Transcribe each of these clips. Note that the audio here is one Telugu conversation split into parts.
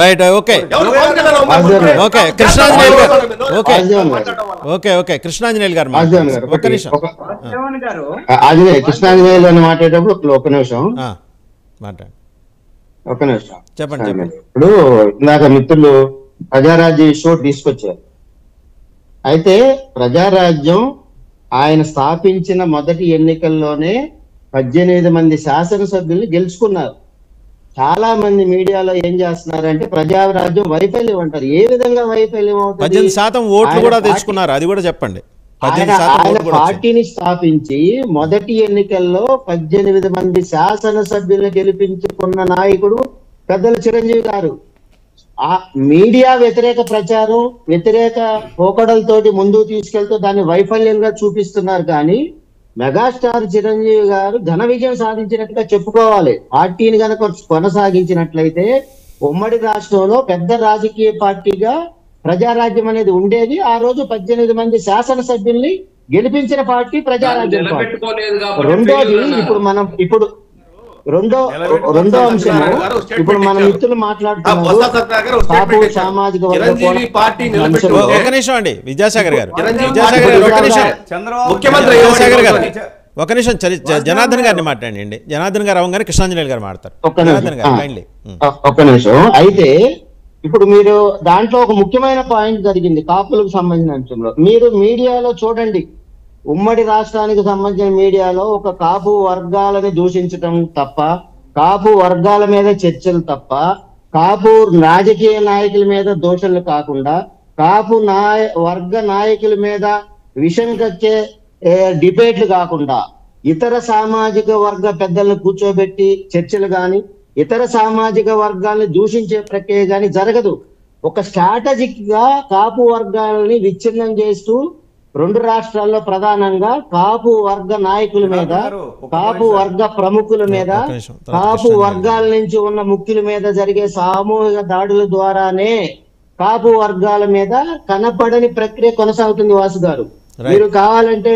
రైట్. ఓకే ఓకే కృష్ణాంజనేయులు గారు, ఓకే ఓకే ఓకే కృష్ణాంజనేయులు గారు ఒక్క నిమిషం. ఆంజనేయ కృష్ణాంజనేయులు అని మాట్లాడేటప్పుడు ఒక నిమిషం మాట్లాడు. ఒక నిమిషం చెప్పండి. ఇప్పుడు ఇందాక మిత్రులు ప్రజారాజ్యం షో తీసుకొచ్చారు. అయితే ప్రజారాజ్యం ఆయన స్థాపించిన మొదటి ఎన్నికల్లోనే 18 మంది శాసనసభ్యుల్ని గెలుచుకున్నారు. చాలా మంది మీడియాలో ఏం చేస్తున్నారంటే ప్రజారాజ్యం వైఫల్యం అంటారు. ఏ విధంగా వైఫల్యం అవుతుంది? 18% ఓట్లు కూడా తెచ్చుకున్నారు, అది కూడా చెప్పండి. ఆయన పార్టీని స్థాపించి మొదటి ఎన్నికల్లో 18 మంది శాసనసభ్యులను గెలిపించుకున్న నాయకుడు పెద్దలు చిరంజీవి గారు. ఆ మీడియా వ్యతిరేక ప్రచారం, వ్యతిరేక పోకడలతోటి ముందుకు తీసుకెళ్తూ దాన్ని వైఫల్యంగా చూపిస్తున్నారు. కానీ మెగాస్టార్ చిరంజీవి గారు ఘన విజయం సాధించినట్టుగా చెప్పుకోవాలి. పార్టీని కనుక కొనసాగించినట్లయితే ఉమ్మడి రాష్ట్రంలో పెద్ద రాజకీయ పార్టీగా ప్రజారాజ్యం అనేది ఉండేది. ఆ రోజు 18 మంది శాసనసభ్యుల్ని గెలిపించిన పార్టీ ప్రజారాజ్యం పార్టీ. రెండోది, ఇప్పుడు రెండో అంశం, ఇప్పుడు మన మిత్రులు మాట్లాడుతున్నారు సామాజిక వర్గ. ఒక నిమిషం అండి విద్యాసాగర్ గారు, విద్యాసాగర్ గారు ఒక నిమిషం జనార్దన్ గారిని మాట్లాడండి. జనార్దన్ గారు అవగానే కృష్ణాంజనేయులు గారు మాట్లాడతారు. ఒక్క నిమిషం. అయితే ఇప్పుడు మీరు దాంట్లో ఒక ముఖ్యమైన పాయింట్ జరిగింది కాపులకు సంబంధించిన అంశంలో. మీరు మీడియాలో చూడండి, ఉమ్మడి రాష్ట్రానికి సంబంధించిన మీడియాలో ఒక కాపు వర్గాలని దూషించడం తప్ప, కాపు వర్గాల మీద చర్చలు తప్ప, కాపు రాజకీయ నాయకుల మీద దోషణలు కాకుండా, కాపు వర్గ నాయకుల మీద విషం కచ్చే డిబేట్లు కాకుండా, ఇతర సామాజిక వర్గ పెద్దలను కూర్చోబెట్టి చర్చలు గాని, ఇతర సామాజిక వర్గాలను దూషించే ప్రక్రియ గాని జరగదు. ఒక స్ట్రాటజిక్ గా కాపు వర్గాలని విచ్ఛిన్నం చేస్తూ రెండు రాష్ట్రాల్లో ప్రధానంగా కాపు వర్గ నాయకుల మీద, కాపు వర్గ ప్రముఖుల మీద, కాపు వర్గాల నుంచి ఉన్న ముఖ్యుల మీద జరిగే సామూహిక దాడుల ద్వారానే కాపు వర్గాల మీద కనపడని ప్రక్రియ కొనసాగుతుంది. వాసు గారు, మీరు కావాలంటే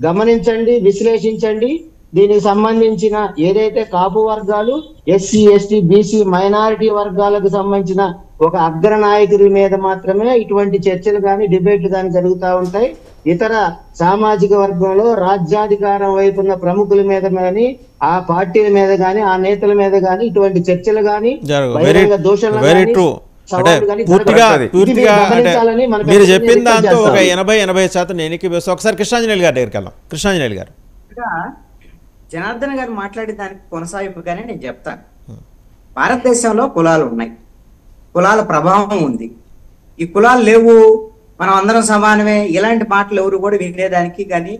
గమనించండి, విశ్లేషించండి. దీనికి సంబంధించిన ఏదైతే కాపు వర్గాలు, ఎస్సీ, ఎస్టీ, బీసీ, మైనారిటీ వర్గాలకు సంబంధించిన ఒక అగ్ర నాయకుడి మీద మాత్రమే ఇటువంటి చర్చలు కానీ డిబేట్లు కానీ జరుగుతూ ఉంటాయి. ఇతర సామాజిక వర్గంలో రాజ్యాధికారం వైపున్న ప్రముఖుల మీద కానీ, ఆ పార్టీల మీద కానీ, ఆ నేతల మీద కానీ ఇటువంటి చర్చలు కానీ, దోషాలు మీరు చెప్పిన దాంతో ఒక 80% నేను ఒకసారి కృష్ణాంజనేయులు గారి దగ్గరికి వెళ్దాం. కృష్ణాంజనేయులు గారు, జనార్దన్ గారు మాట్లాడే దానికి కొనసాగింపుగానే నేను చెప్తాను. భారతదేశంలో కులాలు ఉన్నాయి, కులాల ప్రభావం ఉంది. ఈ కులాలు లేవు, మనం అందరం సమానమే, ఇలాంటి మాటలు ఎవరు కూడా వినేదానికి కానీ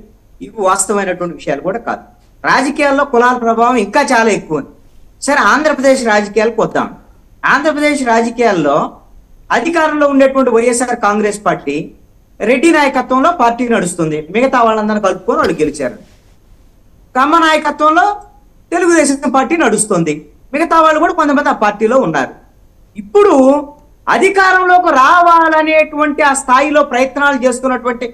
ఇవి వాస్తవమైనటువంటి విషయాలు కూడా కాదు. రాజకీయాల్లో కులాల ప్రభావం ఇంకా చాలా ఎక్కువ ఉంది. సరే, ఆంధ్రప్రదేశ్ రాజకీయాలకు వద్దాం. ఆంధ్రప్రదేశ్ రాజకీయాల్లో అధికారంలో ఉండేటువంటి వైఎస్ఆర్ కాంగ్రెస్ పార్టీ రెడ్డి నాయకత్వంలో పార్టీ నడుస్తుంది. మిగతా వాళ్ళందరినీ కలుపుకొని వాళ్ళు గెలిచారు. కమ్మ నాయకత్వంలో తెలుగుదేశం పార్టీ నడుస్తుంది. మిగతా వాళ్ళు కూడా కొంతమంది ఆ పార్టీలో ఉన్నారు. ఇప్పుడు అధికారంలోకి రావాలనేటువంటి ఆ స్థాయిలో ప్రయత్నాలు చేస్తున్నటువంటి